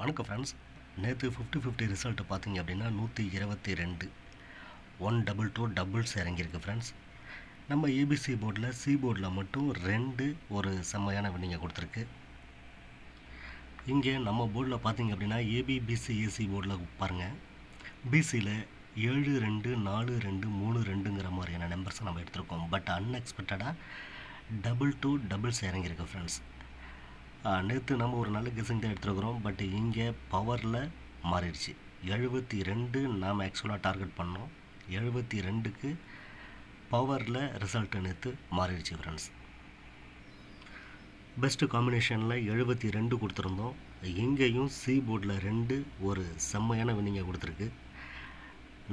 வணக்கம் ஃப்ரெண்ட்ஸ். நேற்று 50-50 ரிசல்ட்டு பார்த்தீங்க அப்படின்னா 122 122 டபுள்ஸ் இறங்கியிருக்கு ஃப்ரெண்ட்ஸ். நம்ம ஏபிசி போர்டில் சி போர்டில் மட்டும் 2 ஒரு செம்மையான வின்னிங்கை கொடுத்துருக்கு. இங்கே நம்ம போர்டில் பார்த்தீங்க அப்படின்னா ஏபிபிசி ஏசி போர்டில் பாருங்கள், பிசியில் 7 2 4 2 3 2ங்கிற மாதிரியான நம்பர்ஸை நம்ம எடுத்திருக்கோம். பட் அன்எக்ஸ்பெக்டடாக டபுள்ஸ் இறங்கியிருக்கு ஃப்ரெண்ட்ஸ். நேற்று நம்ம ஒரு நல்ல கெஸிங் தான் எடுத்துருக்குறோம். பட் இங்கே பவரில் மாறிடுச்சு. 72 நாம் ஆக்சுவலாக டார்கெட் பண்ணோம். 72க்கு பவரில் ரிசல்ட்டு நேற்று மாறிடுச்சு ஃப்ரெண்ட்ஸ். பெஸ்ட்டு காம்பினேஷனில் 72 கொடுத்துருந்தோம். இங்கேயும் சி போர்டில் 2 ஒரு செம்மையான வின்னிங்கை கொடுத்துருக்கு.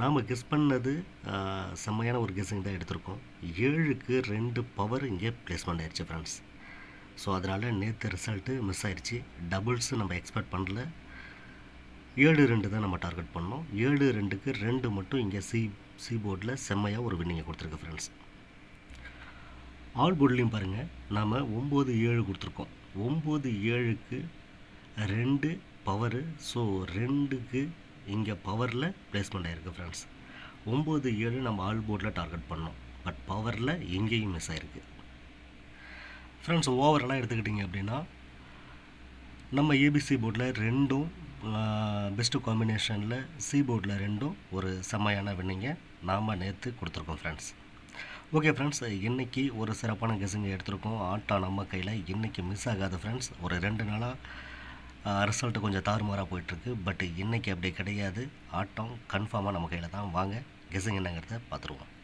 நாம் கெஸ் பண்ணது செம்மையான ஒரு கெஸ்ஸிங் தான் எடுத்திருக்கோம். 7க்கு 2 பவர் இங்கே ப்ளேஸ்மெண்ட் ஆயிடுச்சு ஃப்ரெண்ட்ஸ். ஸோ அதனால் நேற்று ரிசல்ட்டு மிஸ் ஆயிடுச்சு. டபுள்ஸு நம்ம எக்ஸ்பெக்ட் பண்ணல. 7-2 தான் நம்ம டார்கெட் பண்ணோம். 7-2க்கு 2 மட்டும் இங்கே சி போர்டில் செம்மையாக ஒரு வின்னிங்கை கொடுத்துருக்கு ஃப்ரெண்ட்ஸ். ஆல் போர்ட்லேயும் பாருங்கள், நாம் 9-7 கொடுத்துருக்கோம். 9-7க்கு 2 பவரு. ஸோ 2க்கு இங்கே பவரில் ப்ளேஸ்மெண்ட் ஆகிருக்கு ஃப்ரெண்ட்ஸ். 9-7 நம்ம ஆல் போர்டில் டார்கெட் பண்ணோம். பட் பவரில் எங்கேயும் மிஸ் ஆகிருக்கு ஃப்ரெண்ட்ஸ். ஓவரெல்லாம் எடுத்துக்கிட்டிங்க அப்படின்னா நம்ம ஏபிசி போர்டில் 2 பெஸ்ட்டு காம்பினேஷனில் சி போர்டில் 2 ஒரு செம்மையான வின்னிங்கை நாம் நேற்று கொடுத்துருக்கோம் ஃப்ரெண்ட்ஸ். ஓகே ஃப்ரெண்ட்ஸ், இன்றைக்கி ஒரு சிறப்பான கெஸிங்கை எடுத்திருக்கோம். ஆட்டம் நம்ம கையில் இன்றைக்கி மிஸ் ஆகாது ஃப்ரெண்ட்ஸ். ஒரு 2 நாளாக ரிசல்ட்டு கொஞ்சம் தாறுமாறாக போயிட்டுருக்கு. பட் இன்றைக்கி அப்படி கிடையாது. ஆட்டம் கன்ஃபார்மாக நம்ம கையில் தான். வாங்க கெஸிங் என்னங்கிறத பார்த்துருவோம்.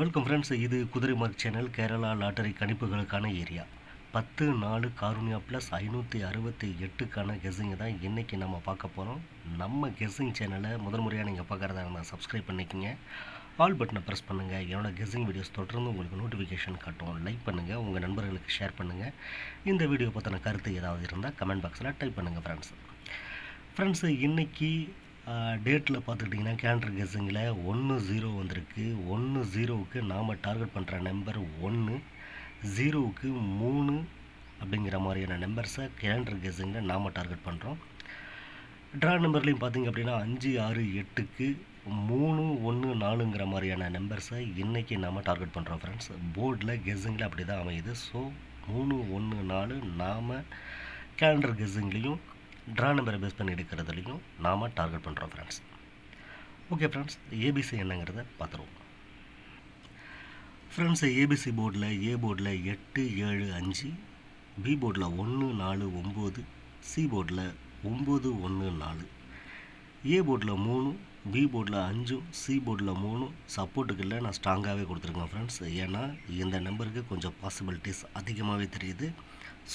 Welcome friends. இது குதிரை மார்க் சேனல். கேரளா லாட்டரி கணிப்புகளுக்கான ஏரியா. 10-4 காருண்யா ப்ளஸ் 568க்கான கெஸிங்கை தான் இன்றைக்கி நம்ம பார்க்க போகிறோம். நம்ம கெஸிங் சேனலை முதல் முறையாக நீங்கள் பார்க்குறதா இருந்தால் சப்ஸ்கிரைப் பண்ணிக்கோங்க. ஆல் பட்டனை ப்ரெஸ் பண்ணுங்கள். என்னோடய கெஸிங் வீடியோஸ் தொடர்ந்து உங்களுக்கு நோட்டிஃபிகேஷன் காட்டும். லைக் பண்ணுங்கள், உங்கள் நண்பர்களுக்கு ஷேர் பண்ணுங்கள். இந்த வீடியோ பற்றின கருத்து ஏதாவது இருந்தால் கமெண்ட் பாக்ஸில் டைப் பண்ணுங்கள் ஃப்ரெண்ட்ஸ். இன்றைக்கி டேட்டில் பார்த்துக்கிட்டிங்கன்னா கேலண்டர் கெஸிங்கில் 1-0 வந்திருக்கு. 1-0க்கு நாம் டார்கெட் பண்ணுற நம்பர் 1, 0க்கு 3 அப்படிங்கிற மாதிரியான நம்பர்ஸை கேலண்டர் கெஸிங்கில் நாம் டார்கெட் பண்ணுறோம். ட்ரா நம்பர்லேயும் பார்த்திங்க அப்படின்னா 5 6 8க்கு 3 1 4ங்கிற மாதிரியான நம்பர்ஸை இன்றைக்கி நாம் டார்கெட் பண்ணுறோம் ஃப்ரெண்ட்ஸ். போர்டில் கெஸிங்கில் அப்படி தான் அமையுது. ஸோ 3 1 4 நாம் கேலண்டர் கெஸிங்லேயும் ட்ரா நம்பரை பேஸ் பண்ணி எடுக்கிறதுலையும் நாம் டார்கெட் பண்ணுறோம் ஃப்ரெண்ட்ஸ். ஓகே ஃப்ரெண்ட்ஸ், ஏபிசி என்னங்கிறத பார்த்துருவோம் ஃப்ரெண்ட்ஸ். ஏபிசி போர்டில் ஏ போர்டில் 8 7 5, பி போர்டில் 1 4 9, சி போர்டில் 9 1 4, ஏ போர்டில் 3, பி போர்டில் 5, சி போர்டில் 3. சப்போர்ட்டுக்கு இல்லை, நான் ஸ்ட்ராங்காகவே கொடுத்துருக்கேன் ஃப்ரெண்ட்ஸ். ஏன்னா இந்த நம்பருக்கு கொஞ்சம் பாசிபிலிட்டிஸ் அதிகமாகவே தெரியுது.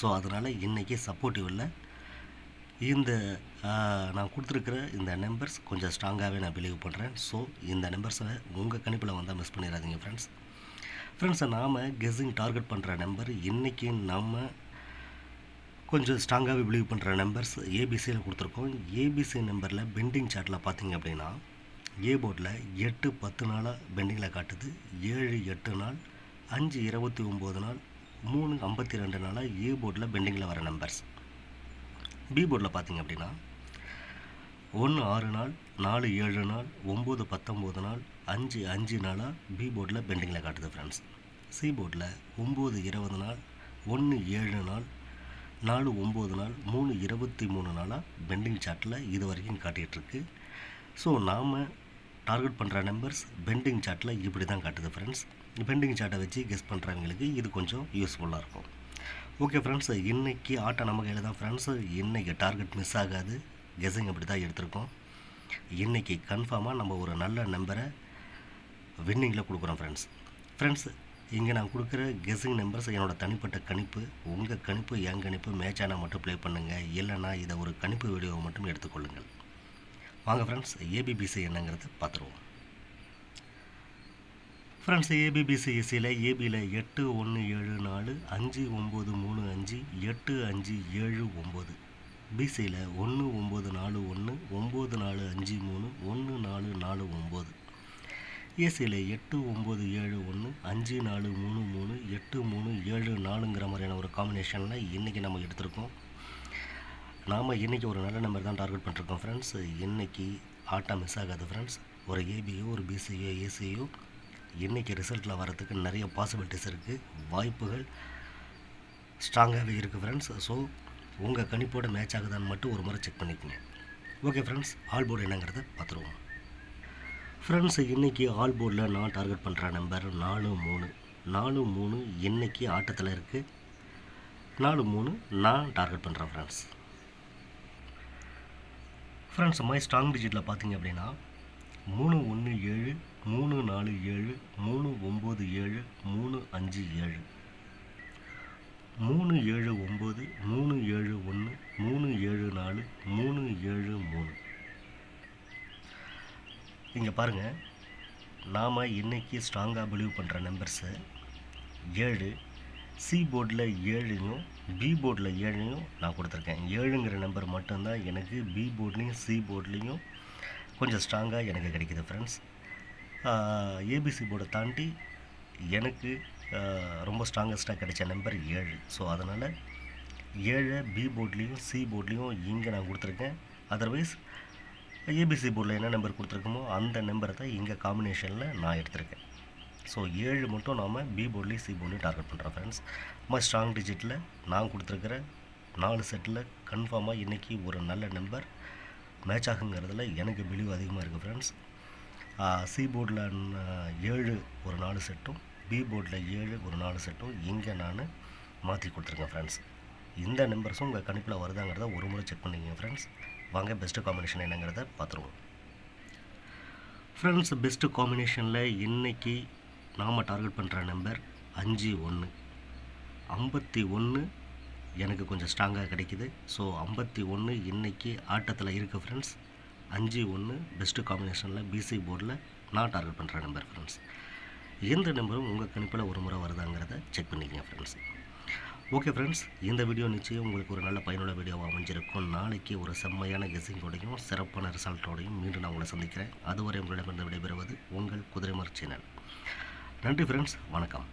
ஸோ அதனால் இன்றைக்கி சப்போர்ட்டிவ் இல்லை. இந்த நான் கொடுத்துருக்கிற இந்த நம்பர்ஸ் கொஞ்சம் ஸ்ட்ராங்காகவே நான் பிலீவ் பண்ணுறேன். ஸோ இந்த நம்பர்ஸை உங்கள் கணிப்பில் வந்தால் மிஸ் பண்ணிடாதீங்க ஃப்ரெண்ட்ஸ். நாம் கெஸிங் டார்கெட் பண்ணுற நம்பர் இன்றைக்கி நம்ம கொஞ்சம் ஸ்ட்ராங்காகவே பிலீவ் பண்ணுற நம்பர்ஸ் ஏபிசியில் கொடுத்துருக்கோம். ஏபிசி நம்பரில் பெண்டிங் சார்ட்டில் பார்த்திங்க அப்படின்னா ஏ போர்டில் 8 10 நாளாக பெண்டிங்கில் காட்டுது. 7 8 நாள், 5 29 நாள், 3 52 நாளாக ஏ போர்டில் பெண்டிங்கில் வர நம்பர்ஸ். பி போர்டில் பார்த்திங்க அப்படின்னா 1 6 நாள், 4 7 நாள், 9 19 நாள், 5 5 நாளாக பி போர்டில் பெண்டிங்கில் காட்டுது ஃப்ரெண்ட்ஸ். சி போர்டில் 9 20 நாள், 1 7 நாள், 4 9 நாள், 3 23 நாளாக பெண்டிங் சார்ட்டில் இது வரைக்கும் காட்டிகிட்ருக்கு. ஸோ நாம் டார்கெட் பண்ணுற நம்பர்ஸ் பெண்டிங் சார்ட்டில் இப்படி தான் காட்டுது ஃப்ரெண்ட்ஸ். பெண்டிங் சார்ட்டை வச்சு கெஸ் பண்ணுறவங்களுக்கு இது கொஞ்சம் யூஸ்ஃபுல்லாக இருக்கும். ஓகே ஃப்ரெண்ட்ஸ், இன்றைக்கி ஆட்டம் நம்ம கையில் தான் ஃப்ரெண்ட்ஸ். இன்றைக்கி டார்கெட் மிஸ் ஆகாது. கெஸிங் அப்படி தான் எடுத்திருக்கோம். இன்றைக்கி கன்ஃபார்மாக நம்ம ஒரு நல்ல நம்பரை வின்னிங்கில் கொடுக்குறோம் ஃப்ரெண்ட்ஸ். இங்கே நான் கொடுக்குற கெஸிங் நம்பர்ஸ் என்னோடய தனிப்பட்ட கணிப்பு. உங்கள் கணிப்பு என் கணிப்பு மேட்சானால் மட்டும் ப்ளே பண்ணுங்கள். இல்லைனா இதை ஒரு கணிப்பு வீடியோவை மட்டும் எடுத்துக்கொள்ளுங்கள். வாங்க ஃப்ரெண்ட்ஸ், ஏபிபிசி என்னங்கிறத பார்த்துருவோம் ஃப்ரெண்ட்ஸ். ஏபிபிசி ஏசியில் ஏபியில் 8 1 7 4, 5 9 3 5, 8 5 7 9. பிசியில் 1 9 4 1, 9 4 5 3, 1 4 4 9. ஏசியில் 8 9 7 1, 5 4 3 3, 8 3 7 4ங்கிற மாதிரியான ஒரு காம்பினேஷனில் இன்றைக்கி நம்ம எடுத்திருக்கோம். நாம் இன்றைக்கி ஒரு நல்ல நம்பர் தான் டார்கெட் பண்ணிருக்கோம் ஃப்ரெண்ட்ஸ். இன்றைக்கி ஆட்டம் மிஸ் ஆகாது ஃப்ரெண்ட்ஸ். ஒரு ஏபியோ ஒரு பிசியோ ஏசியோ இன்றைக்கி ரிசல்ட்டில் வரதுக்கு நிறைய பாசிபிலிட்டிஸ் இருக்குது, வாய்ப்புகள் ஸ்ட்ராங்காகவே இருக்குது ஃப்ரெண்ட்ஸ். ஸோ உங்கள் கணிப்போட மேட்ச் ஆகுதான்னு மட்டும் ஒரு முறை செக் பண்ணிக்கோங்க. ஓகே ஃப்ரெண்ட்ஸ், ஆல் போர்டு என்னங்கிறத பார்த்துருவோம். ஃப்ரெண்ட்ஸ், இன்றைக்கி ஆல் போர்டில் நான் டார்கெட் பண்ணுற நம்பர் 4-3. 4-3 இன்றைக்கி ஆட்டத்தில் இருக்குது. 4-3 நான் டார்கெட் பண்ணுறேன் ஃப்ரெண்ட்ஸ். ஃப்ரெண்ட்ஸ், மை ஸ்ட்ராங் டிஜிட்டில் பார்த்தீங்க அப்படின்னா 3-1-7, 3-4-7, 3-9-7, 3-5-7, 3-7-9, 3-7-1, 3-7-4, 3-7-3. இங்கே பாருங்கள், நாம் இன்றைக்கி ஸ்ட்ராங்காக பிலீவ் பண்ணுற நம்பர்ஸு 7, சி போர்டில் 7யும் பி போர்டில் 7யும் நான் கொடுத்துருக்கேன். 7ங்கிற நம்பர் மட்டும்தான் எனக்கு பி போர்ட்லேயும் சி போர்ட்லேயும் கொஞ்சம் ஸ்ட்ராங்காக எனக்கு கிடைக்கிது ஃப்ரெண்ட்ஸ். ஏபிசி போர்டை தாண்டி எனக்கு ரொம்ப ஸ்ட்ராங்கஸ்ட்டாக கிடைச்ச நம்பர் 7. ஸோ அதனால் 7 பி போர்ட்லேயும் சி போர்ட்லேயும் இங்கே நான் கொடுத்துருக்கேன். அதர்வைஸ் ஏபிசி போர்டில் என்ன நம்பர் கொடுத்துருக்கோமோ அந்த நம்பரை தான் இங்கே காம்பினேஷனில் நான் எடுத்திருக்கேன். ஸோ 7 மட்டும் நாம் பி போர்ட்லேயும் சி போர்ட்லேயும் டார்கெட் பண்ணுறோம் ஃப்ரெண்ட்ஸ். நம்ம ஸ்ட்ராங் டிஜிட்டில் நான் கொடுத்துருக்கிற 4 செட்டில் கன்ஃபார்மாக இன்றைக்கி ஒரு நல்ல நம்பர் மேட்ச் ஆகுங்கிறதுல எனக்கு பிலீவ் அதிகமாக இருக்குது ஃப்ரெண்ட்ஸ். சி போர்டில் 7 ஒரு 4 செட்டும் பி போர்டில் 7 ஒரு 4 செட்டும் இங்கே நான் மாற்றி கொடுத்துருக்கேன் ஃப்ரெண்ட்ஸ். இந்த நம்பர்ஸும் உங்கள் கணிப்பில் வருதாங்கிறத ஒரு முறை செக் பண்ணிக்கங்க ஃப்ரெண்ட்ஸ். வாங்க பெஸ்ட்டு காம்பினேஷன் என்னங்கிறத பார்த்துருவோம். ஃப்ரெண்ட்ஸ், பெஸ்ட்டு காம்பினேஷனில் இன்றைக்கி நாம் டார்கெட் பண்ணுற நம்பர் 5-1. 51 எனக்கு கொஞ்சம் ஸ்ட்ராங்காக கிடைக்கிது. ஸோ 51 இன்றைக்கி ஆட்டத்தில் இருக்குது ஃப்ரெண்ட்ஸ். 5-1 பெஸ்ட்டு காம்பினேஷனில் பிசி போர்டில் நான் டார்கெட் பண்ணுற நம்பர் ஃப்ரெண்ட்ஸ். எந்த நம்பரும் உங்கள் கணிப்பில் ஒரு முறை வருதாங்கிறத செக் பண்ணிக்கங்க ஃப்ரெண்ட்ஸ். ஓகே ஃப்ரெண்ட்ஸ், இந்த வீடியோ நிச்சயம் உங்களுக்கு ஒரு நல்ல பயனுள்ள வீடியோவாக அமைஞ்சிருக்கும். நாளைக்கு ஒரு செம்மையான கெஸ்ஸிங்கோடையும் சிறப்பான ரிசல்ட்டோடையும் மீண்டும் நான் உங்களை சந்திக்கிறேன். அதுவரை உங்களிடமிருந்து விடைபெறுவது உங்கள் குதிரைமார் சேனல். நன்றி ஃப்ரெண்ட்ஸ், வணக்கம்.